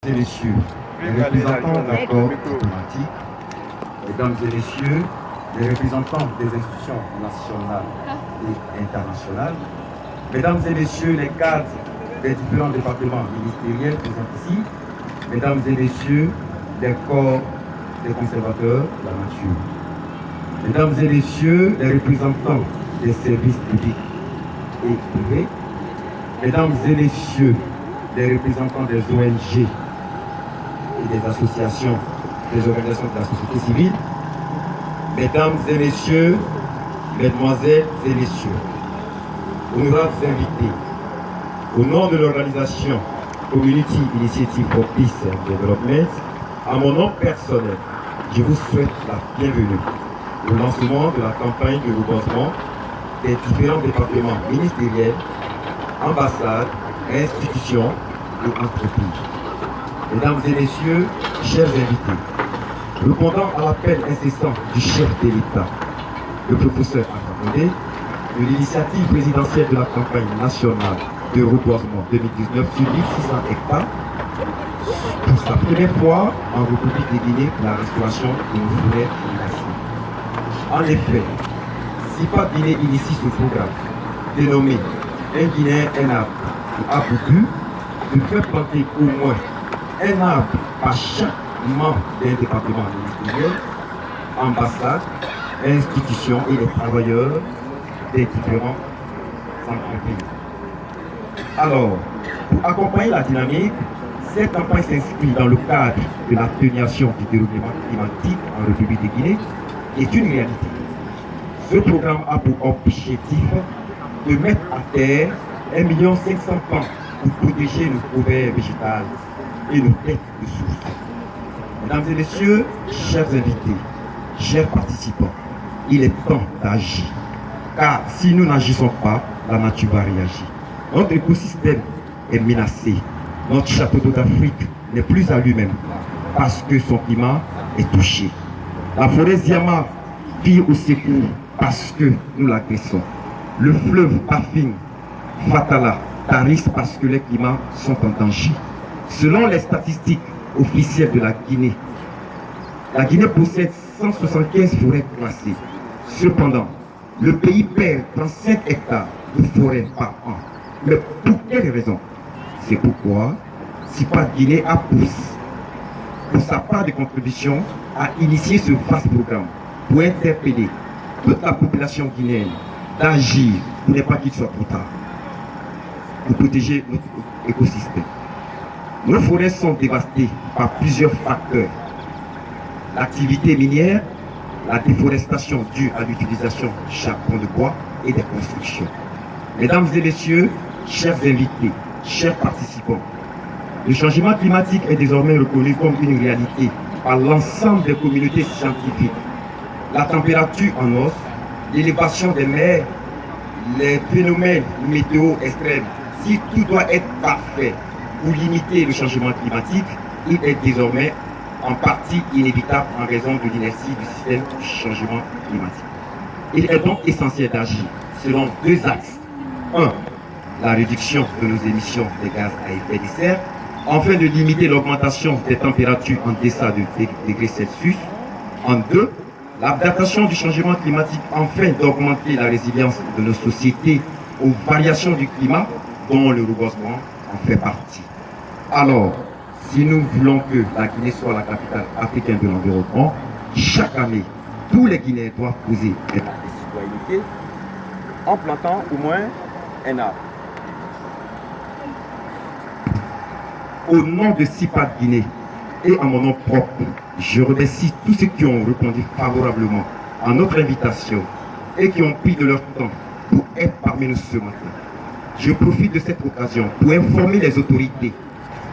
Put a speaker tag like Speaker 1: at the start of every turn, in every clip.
Speaker 1: et messieurs, les représentants d'accords diplomatiques, mesdames et messieurs, les représentants des institutions nationales et internationales, mesdames et messieurs, les cadres des différents départements ministériels présents ici, mesdames et messieurs, les corps des conservateurs de la nature, mesdames et messieurs, les représentants des services publics et privés, mesdames et messieurs, les représentants des ONG et des associations, des organisations de la société civile, mesdames et messieurs, mesdemoiselles et messieurs, honorables invités, au nom de l'organisation Community Initiative for Peace and Development, à mon nom personnel, je vous souhaite la bienvenue au lancement de la campagne de reboisement des différents départements ministériels, ambassades, institutions et entreprises. Mesdames et messieurs, chers invités, répondant à l'appel incessant du chef de l'État, le professeur Alpha Condé, de l'initiative présidentielle de la campagne nationale de reboisement 2019 sur 1600 hectares, pour sa première fois en République de Guinée pour la restauration de nos forêts menacées. En effet, SIPA Guinée initie ce programme dénommé Un Guinéen, un arbre, qui a pour but de faire planter au moins un arbre par chaque membre d'un département ministériel, ambassade, institutions et les travailleurs des différents entreprises. Alors, pour accompagner la dynamique, cette campagne s'inscrit dans le cadre de l'atténuation du dérèglement climatique en République de Guinée, qui est une réalité. Ce programme a pour objectif de mettre à terre 1 500 000 plants pour protéger nos couverts végétales et nos têtes de source. Mesdames et messieurs, chers invités, chers participants, il est temps d'agir. Car si nous n'agissons pas, la nature va réagir. Notre écosystème est menacé. Notre château d'eau d'Afrique n'est plus à lui-même parce que son climat est touché. La forêt Ziama vit au secours parce que nous l'agressons. Le fleuve Bafing, Fatala, tarisse parce que les climats sont en danger. Selon les statistiques officielles de la Guinée possède 175 forêts classées. Cependant, le pays perd 35 hectares de forêt par an. Mais pour quelle raison? C'est pourquoi SIPA Guinée a pour sa part de contribution, à initier ce vaste programme pour interpeller toute la population guinéenne d'agir pour ne pas qu'il soit trop tard, pour protéger notre écosystème. Nos forêts sont dévastées par plusieurs facteurs. L'activité minière, la déforestation due à l'utilisation du charbon de bois et des constructions. Mesdames et messieurs, chers invités, chers participants, le changement climatique est désormais reconnu comme une réalité par l'ensemble des communautés scientifiques. La température en hausse, l'élévation des mers, les phénomènes météo extrêmes, si tout doit être parfait pour limiter le changement climatique, il est désormais en partie inévitable en raison de l'inertie du système du changement climatique. Il est donc essentiel d'agir selon deux axes. 1. La réduction de nos émissions de gaz à effet de serre, afin de limiter l'augmentation des températures en deçà de 2 degrés Celsius. En 2. L'adaptation du changement climatique, afin d'augmenter la résilience de nos sociétés aux variations du climat dont le reboisement en fait partie. Alors, si nous voulons que la Guinée soit la capitale africaine de l'environnement, chaque année, tous les Guinéens doivent poser des actes de citoyenneté en plantant au moins un arbre. Au nom de SIPA Guinée et à mon nom propre, je remercie tous ceux qui ont répondu favorablement à notre invitation et qui ont pris de leur temps pour être parmi nous ce matin. Je profite de cette occasion pour informer les autorités,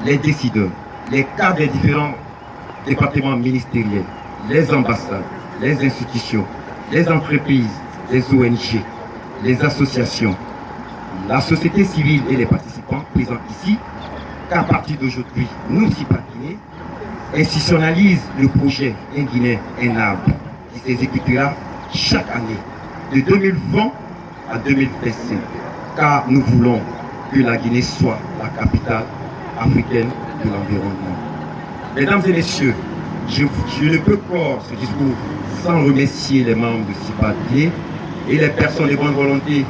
Speaker 1: les décideurs, les cadres des différents départements ministériels, les ambassades, les institutions, les entreprises, les ONG, les associations, la société civile et les participants présents ici, qu'à partir d'aujourd'hui, nous, SIPA Guinée, institutionnalise le projet Un Guinéen, un arbre, qui s'exécutera chaque année, de 2020 à 2025, car nous voulons que la Guinée soit la capitale africaine de l'environnement. Mesdames et messieurs, je ne peux clore ce discours sans remercier les membres de CIPAD et les personnes de bonne volonté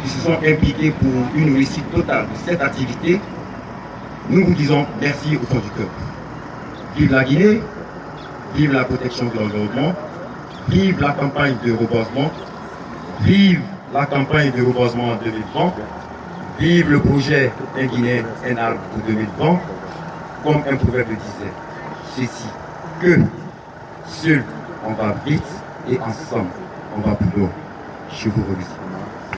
Speaker 1: qui se sont impliquées pour une réussite totale de cette activité. Nous vous disons merci au fond du cœur. Vive la Guinée, vive la protection de l'environnement, vive la campagne de reboisement, vive la campagne de reboisement en 2020, vive le projet Un Guinéen, un arbre pour 2020, comme un proverbe disait, ceci, que seul on va vite et ensemble on va plus loin. Je vous remercie.